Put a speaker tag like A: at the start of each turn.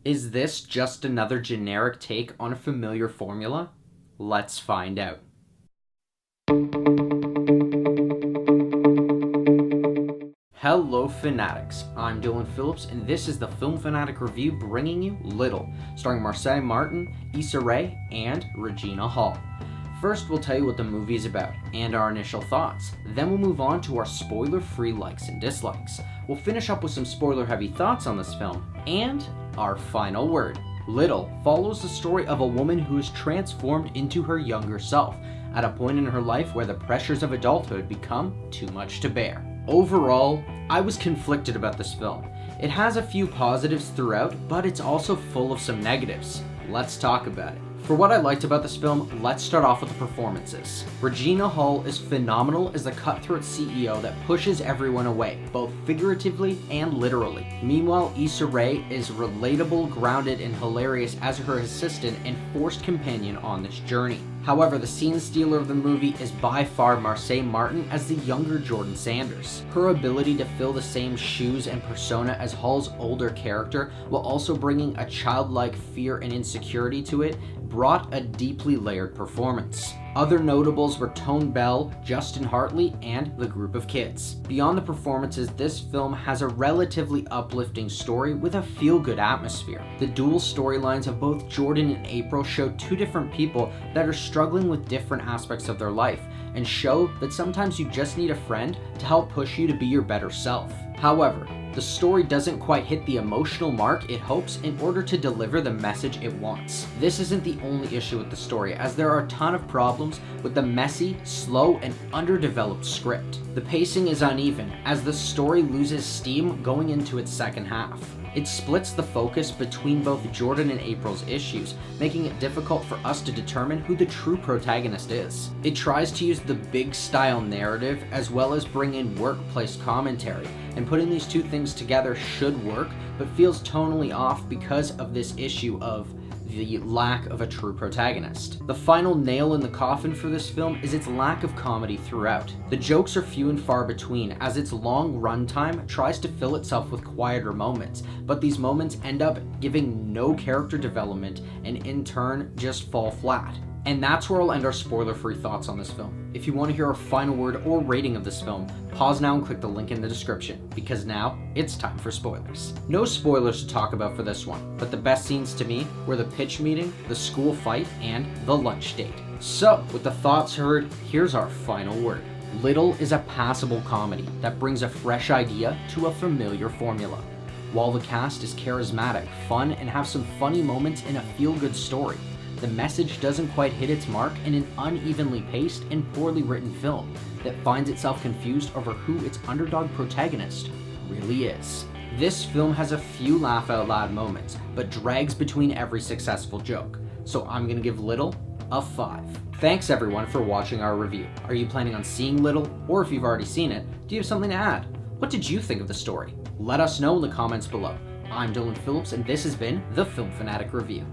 A: Is this just another generic take on a familiar formula? Let's find out. Hello Fanatics, I'm Dylan Phillips and this is the Film Fanatic Review bringing you Little, starring Marsai Martin, Issa and Regina Hall. First we'll tell you what the movie is about and our initial thoughts, then we'll move on to our spoiler-free likes and dislikes. We'll finish up with some spoiler-heavy thoughts on this film, and our final word. Little follows the story of a woman who is transformed into her younger self at a point in her life where the pressures of adulthood become too much to bear. Overall, I was conflicted about this film. It has a few positives throughout, but it's also full of some negatives. Let's talk about it. For what I liked about this film, let's start off with the performances. Regina Hall is phenomenal as the cutthroat CEO that pushes everyone away, both figuratively and literally. Meanwhile, Issa is relatable, grounded, and hilarious as her assistant and forced companion on this journey. However, the scene stealer of the movie is by far Marsai Martin as the younger Jordan Sanders. Her ability to fill the same shoes and persona as Hall's older character, while also bringing a childlike fear and insecurity to it, brought a deeply layered performance. Other notables were Tone Bell, Justin Hartley, and the group of kids. Beyond the performances, this film has a relatively uplifting story with a feel-good atmosphere. The dual storylines of both Jordan and April show two different people that are struggling with different aspects of their life, and show that sometimes you just need a friend to help push you to be your better self. However, the story doesn't quite hit the emotional mark it hopes in order to deliver the message it wants. This isn't the only issue with the story, as there are a ton of problems with the messy, slow, and underdeveloped script. The pacing is uneven, as the story loses steam going into its second half. It splits the focus between both Jordan and April's issues, making it difficult for us to determine who the true protagonist is. It tries to use the big style narrative as well as bring in workplace commentary, and putting these two things together should work, but feels tonally off because of this issue of the lack of a true protagonist. The final nail in the coffin for this film is its lack of comedy throughout. The jokes are few and far between, as its long runtime tries to fill itself with quieter moments, but these moments end up giving no character development and in turn just fall flat. And that's where I'll end our spoiler-free thoughts on this film. If you want to hear our final word or rating of this film, pause now and click the link in the description, because now it's time for spoilers. No spoilers to talk about for this one, but the best scenes to me were the pitch meeting, the school fight, and the lunch date. So, with the thoughts heard, here's our final word. Little is a passable comedy that brings a fresh idea to a familiar formula. While the cast is charismatic, fun, and have some funny moments in a feel-good story, the message doesn't quite hit its mark in an unevenly paced and poorly written film that finds itself confused over who its underdog protagonist really is. This film has a few laugh-out-loud moments, but drags between every successful joke, so I'm gonna give Little a 5. Thanks everyone for watching our review. Are you planning on seeing Little, or if you've already seen it, do you have something to add? What did you think of the story? Let us know in the comments below. I'm Dylan Phillips, and this has been the Film Fanatic Review.